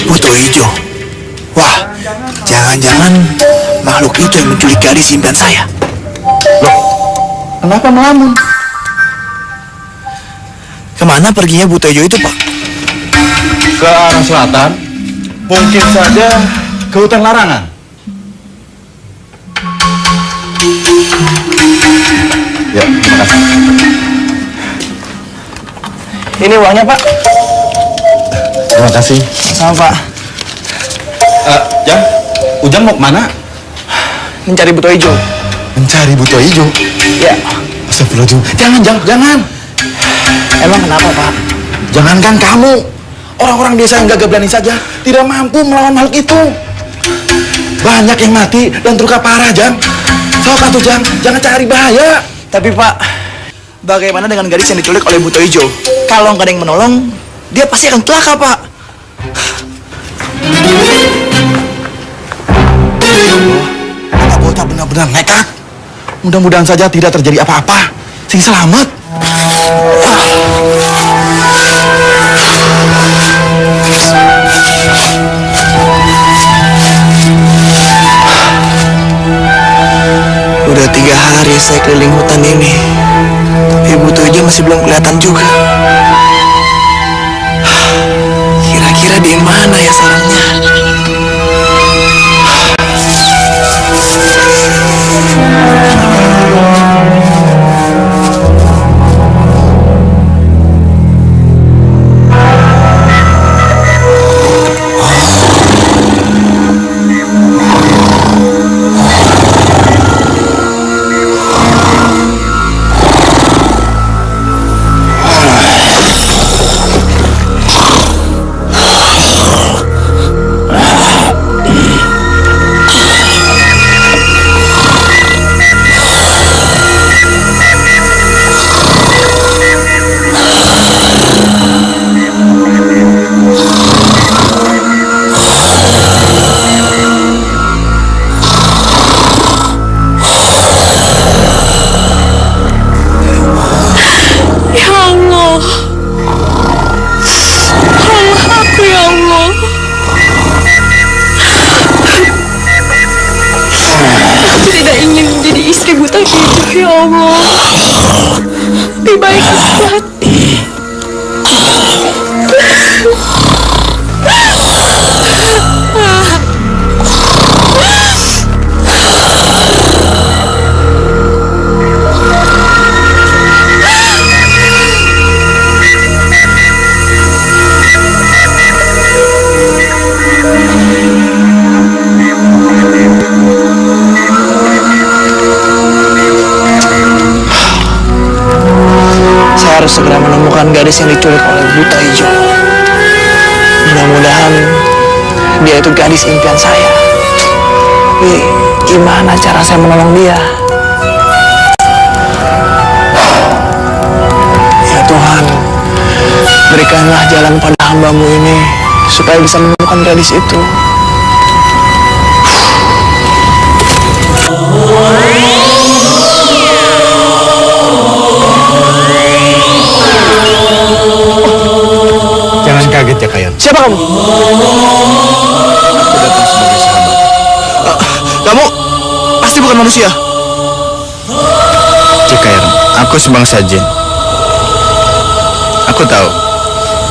Buto Ijo? Wah, jangan-jangan makhluk itu yang menculik gadis impian saya. Loh, kenapa melamun? Kemana perginya Buto Ijo itu, Pak? Ke arah selatan. Mungkin saja ke hutan larangan. Ya, terima kasih. Ini uangnya, Pak. Terima kasih. Sama, Pak. Ujang mau kemana? Mencari Buto Ijo. Mencari Buto Ijo? Ya. Astagfirullahaladzim. Jangan. Emang kenapa, Pak? Jangankan kamu. Orang-orang desa yang gagah berani saja tidak mampu melawan makhluk itu. Banyak yang mati dan terluka parah, Jang. Sok atuh, Jang, jangan cari bahaya. Tapi Pak, bagaimana dengan gadis yang diculik oleh Buto Ijo? Kalau nggak ada yang menolong, dia pasti akan celaka, Pak. Anak bocah benar-benar nekat. Mudah-mudahan saja tidak terjadi apa-apa. Sing selamat. Udah 3 hari saya keliling hutan ini, tapi Buto Ijo masih belum kelihatan juga. Kira-kira di mana ya sarangnya? Allah. Lebih baik aku mati. Saya harus segera menemukan gadis yang diculik oleh buta hijau. Mudah-mudahan dia itu gadis impian saya. Tapi gimana cara saya menolong dia? Ya Tuhan, berikanlah jalan pada hamba-Mu ini supaya bisa menemukan gadis itu. Jangan kaget Jakayan. Siapa kamu? Aku datang sebagai sahabat. Kamu pasti bukan manusia. Jakayan, aku sebangsa jin. Aku tahu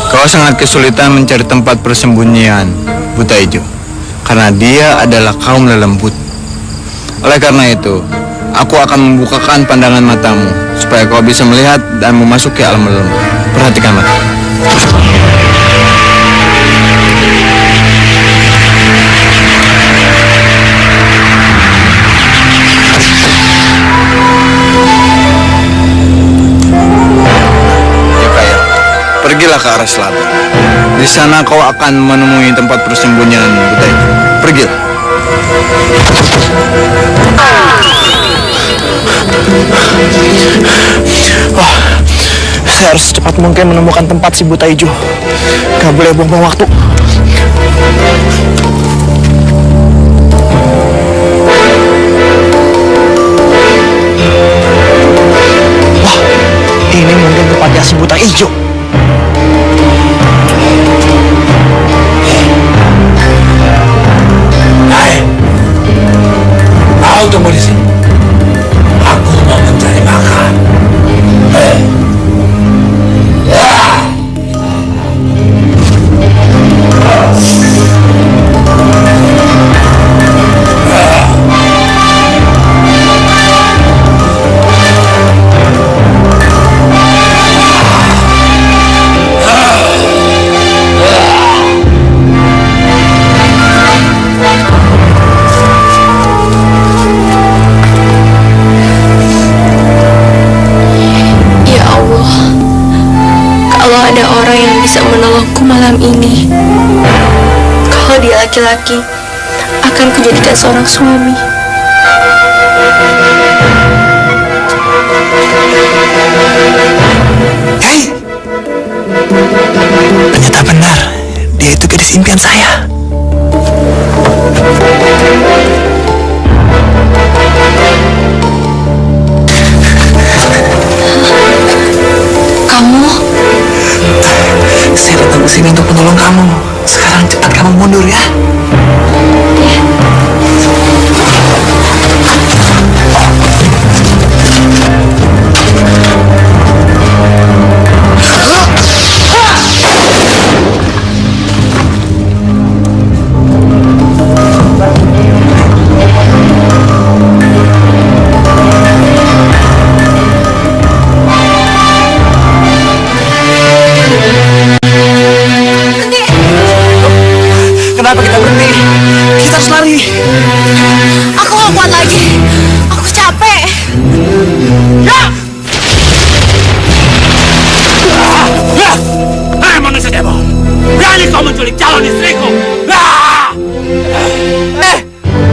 kau sangat kesulitan mencari tempat persembunyian buta hijau karena dia adalah kaum lelembut. Oleh karena itu, aku akan membukakan pandangan matamu supaya kau bisa melihat dan memasuki alam lelembut. Perhatikan mata. Pergilah ke arah selatan. Di sana kau akan menemui tempat persembunyian buta hijau. Pergilah. Wah, saya harus secepat mungkin menemukan tempat si buta hijau. Gak boleh buang-buang waktu. Wah, ini mungkin tempatnya si buta hijau. Hai, kau tunggu di sini. Aku mau mencari makan. Ada orang yang bisa menolongku malam ini. Kalau dia laki-laki, akan kujadikan seorang suami. Hei, ternyata benar, dia itu gadis impian saya. Kamu? Saya datang ke sini untuk menolong kamu. Sekarang cepat kamu mundur ya. Kenapa kita berhenti? Kita harus lari. Aku gak kuat lagi. Aku capek. Hei manusia demon, berani kau menculik calon istriku?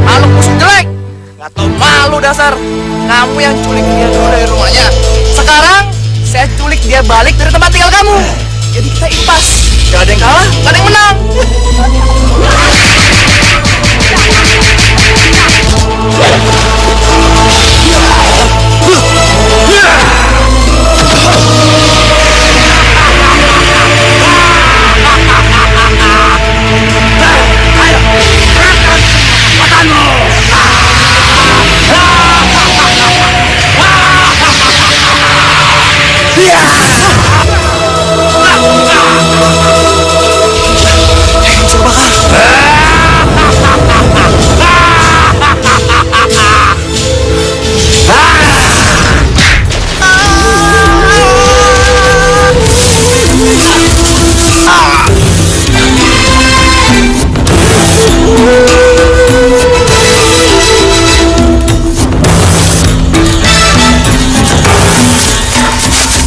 Makhluk musuh jelek. Gak tau malu dasar. Kamu yang culik dia dulu dari rumahnya. Sekarang saya culik dia balik dari tempat tinggal kamu. Jadi kita impas. Gak ada yang kalah, gak ada yang menang.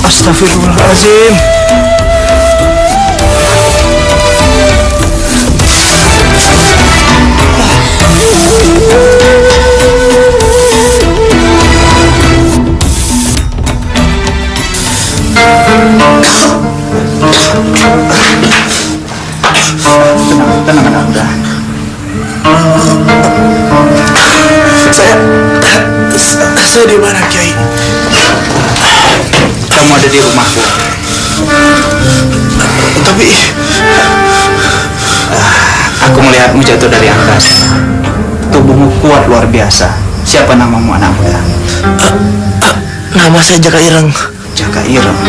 Astagfirullahaladzim. Tenang, udah. Saya di mana, Kiai? Kamu ada di rumahku. Tapi aku melihatmu jatuh dari angkasa. Tubuhmu kuat luar biasa. Siapa namamu, anak muda? Nama saya Jaka Ireng. Jaka Ireng.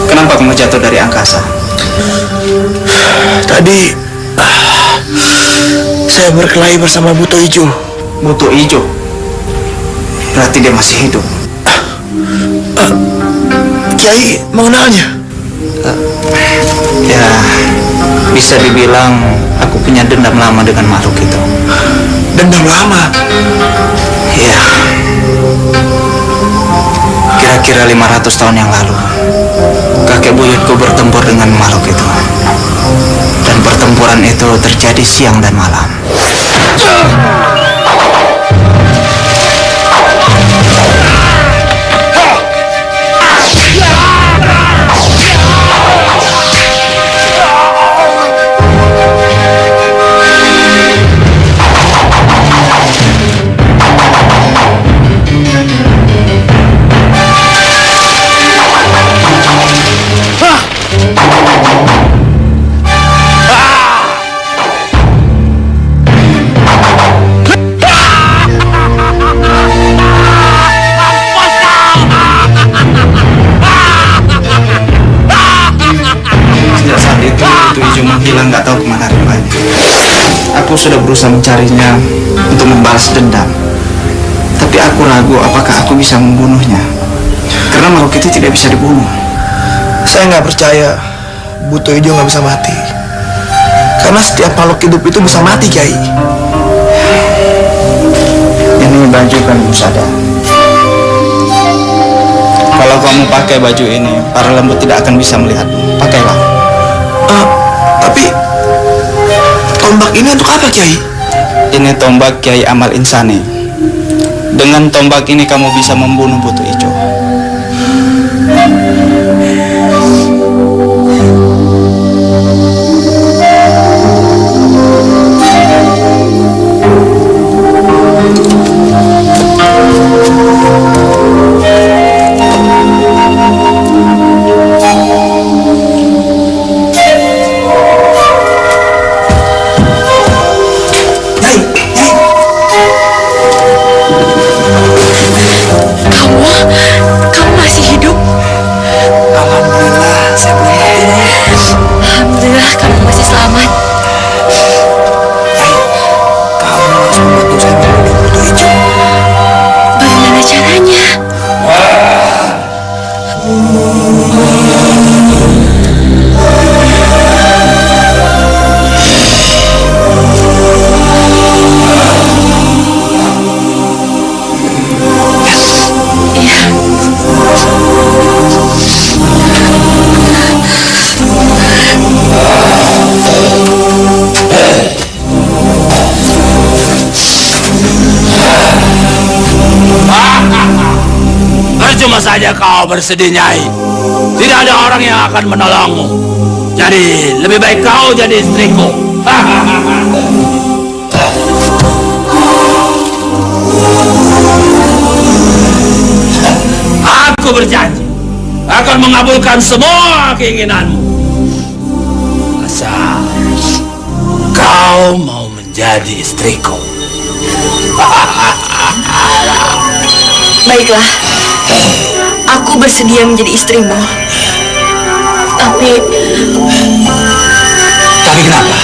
Kenapa kamu jatuh dari angkasa? Tadi saya berkelahi bersama Buto Ijo. Buto Ijo? Berarti dia masih hidup. Kiai mengenalnya? Ya, bisa dibilang aku punya dendam lama dengan makhluk itu. Dendam lama? Ya, kira-kira 500 tahun yang lalu kakek buyutku bertempur dengan makhluk itu. Dan pertempuran itu terjadi siang dan malam. Menghilang, nggak tahu kemana rupanya. Aku sudah berusaha mencarinya untuk membalas dendam, tapi aku ragu apakah aku bisa membunuhnya karena makhluk itu tidak bisa dibunuh. Saya nggak percaya Buto Ijo nggak bisa mati, karena setiap makhluk hidup itu bisa mati, Kiai. Ini baju kan Musada. Kalau kamu pakai baju ini, para lembut tidak akan bisa melihatmu. Pakailah. Tapi tombak ini untuk apa, Kiai? Ini tombak Kiai Amal Insani. Dengan tombak ini kamu bisa membunuh Buto Ijo. Kamu masih hidup? Alhamdulillah, saya belum mati. Alhamdulillah, kamu masih selamat. Kamu harus membantu saya membunuh Buto Ijo. Bagaimana caranya? Percuma saja kau bersedih, Nyai. Tidak ada orang yang akan menolongmu. Jadi lebih baik kau jadi istriku. Aku berjanji akan mengabulkan semua keinginanmu. Asal kau mau menjadi istriku. Baiklah, bersedia menjadi istrimu. Tapi kenapa?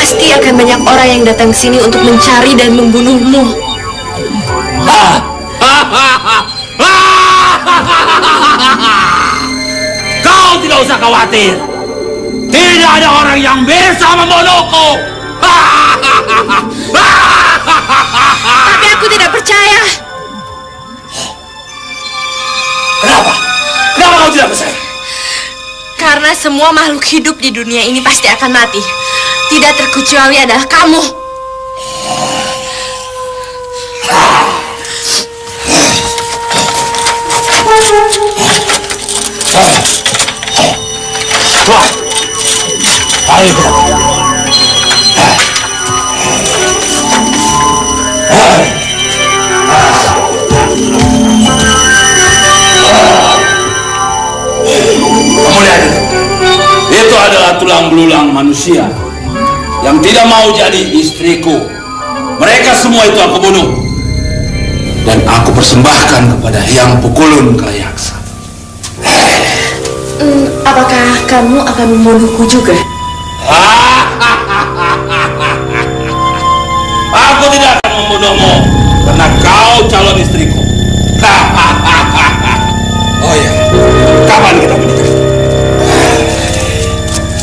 pasti akan banyak orang yang datang ke sini untuk mencari dan membunuhmu. Kau tidak usah khawatir. Tidak ada orang yang bisa membunuhku. Tapi aku tidak percaya. Kenapa? Kenapa kau tidak percaya? Karena semua makhluk hidup di dunia ini pasti akan mati. Tidak terkecuali adalah kamu. Ayo kita. Kamu lihat itu adalah tulang belulang manusia yang tidak mau jadi istriku. Mereka semua itu aku bunuh dan aku persembahkan kepada Hyang Pukulun Kalayaksa. Apakah kamu akan membunuhku juga? Aku tidak akan membunuhmu karena kau calon istriku. Oh ya, kapan kita menikah?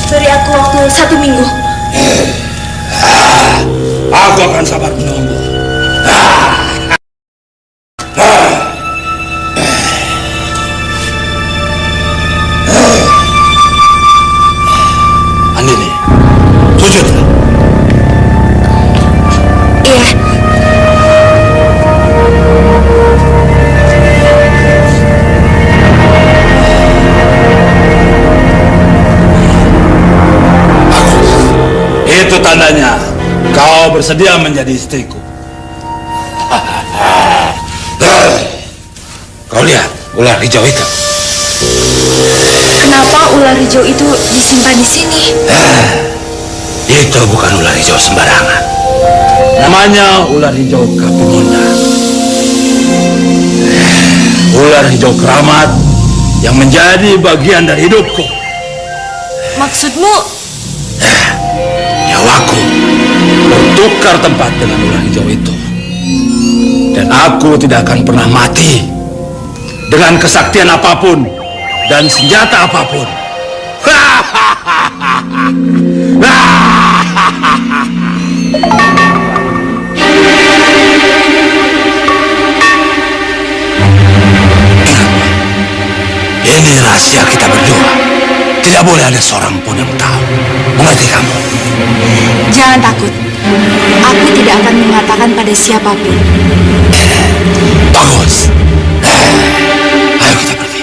Beri aku waktu 1 minggu. Aku akan sabar menunggu. Andini, sujudlah. Iya. Itu tandanya kau bersedia menjadi istriku. Kau lihat ular hijau itu. Kenapa ular hijau itu disimpan di sini? Itu bukan ular hijau sembarangan. Namanya ular hijau Kapimunda. Ular hijau keramat yang menjadi bagian dari hidupku. Maksudmu? Nyawaku bertukar tempat dengan ular hijau itu. Dan aku tidak akan pernah mati dengan kesaktian apapun dan senjata apapun. Ini rahasia kita berdua. Tidak boleh ada seorang pun yang tahu. Mengerti kamu? Jangan takut. Aku tidak akan mengatakan pada siapapun. Bagus. Ayo kita pergi.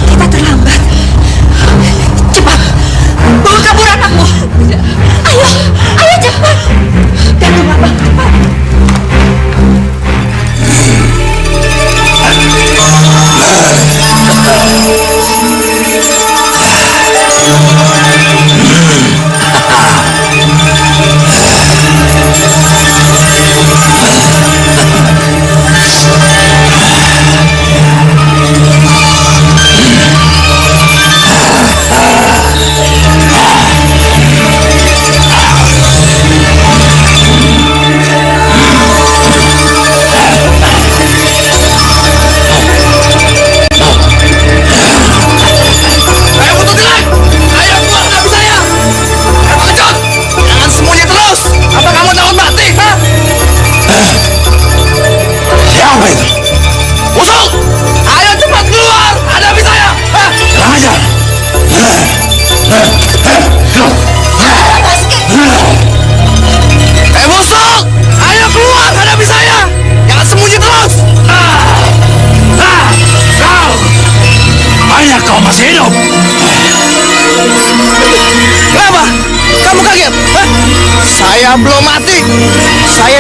Kita terlambat. Cepat, bawa kabur anakmu. Ayo, ayo cepat.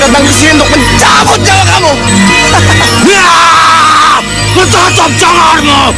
datang ke sini untuk mencabut nyawa kamu. Tutup janganmu.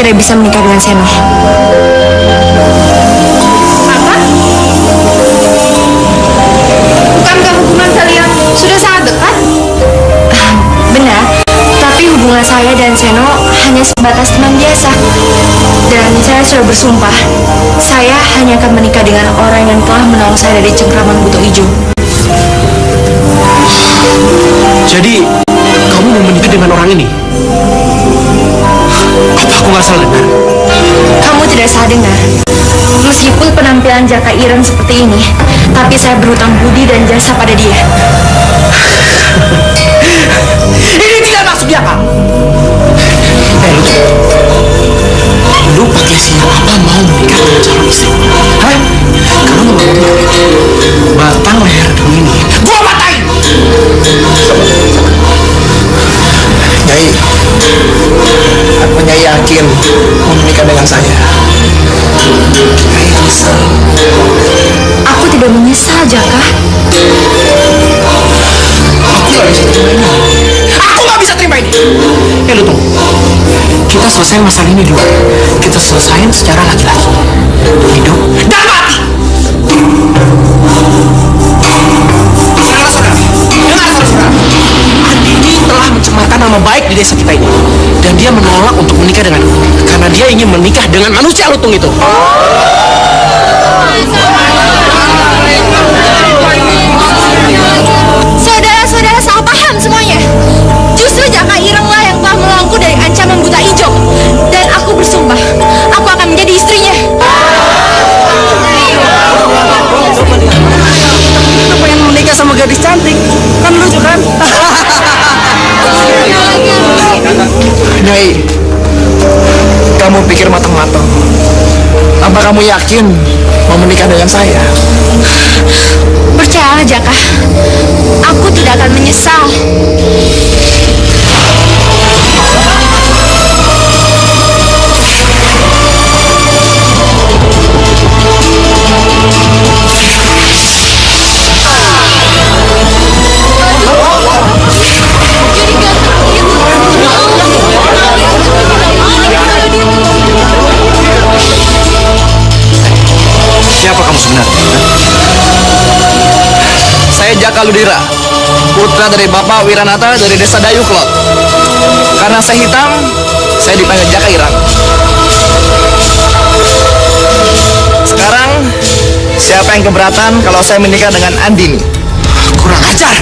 tidak bisa menikah dengan Seno. Apa? Bukankah hubungan kalian sudah sangat dekat? Benar, tapi hubungan saya dan Seno hanya sebatas teman biasa. Dan saya sudah bersumpah, saya hanya akan menikah dengan orang yang telah menolong saya dari cengkraman buto hijau. Jadi, kamu mau menikah dengan orang ini? Apa aku nggak salah dengar? Kamu tidak salah dengar. Meskipun penampilan Jaka Ireng seperti ini, tapi saya berhutang budi dan jasa pada dia. Ini tidak maksud Jaka. Lu pakai sinyal apa mau menikah dengan calon istri? Hah? Kalau mau batang leher kamu ini, gua patahin! Nyai, aku Nyai yakin mau menikah dengan saya. Nyai nyesal. Aku tidak menyesal, Jaka. Aku nggak bisa terima ini. Aku nggak bisa terima ini. Lu tunggu. Kita selesai masalah ini dulu. Kita selesain secara laki-laki. Hidup dan mati. Saudara-saudara, dengar saudara-saudara. Andini telah mencemarkan nama baik di desa kita ini. Dan dia menolak untuk menikah denganku. Karena dia ingin menikah dengan manusia lutung itu. Saudara-saudara salah paham semuanya. Justru Jaka Irenglah yang telah menolongku dari ancaman buta hijau. Dan aku bersumpah, aku akan menjadi istrinya. Aku pengen menikah sama gadis cantik. Kan lucu kan? Nyai, kamu pikir matang-matang. Apa kamu yakin mau menikah dengan saya? Percayalah Jaka, aku tidak akan menyesal. Jaka Ludira, putra dari Bapak Wiranata dari desa Dayuklot. Karena saya hitam, saya dipanggil Jaka Irang. Sekarang, siapa yang keberatan kalau saya menikah dengan Andini? Kurang ajar.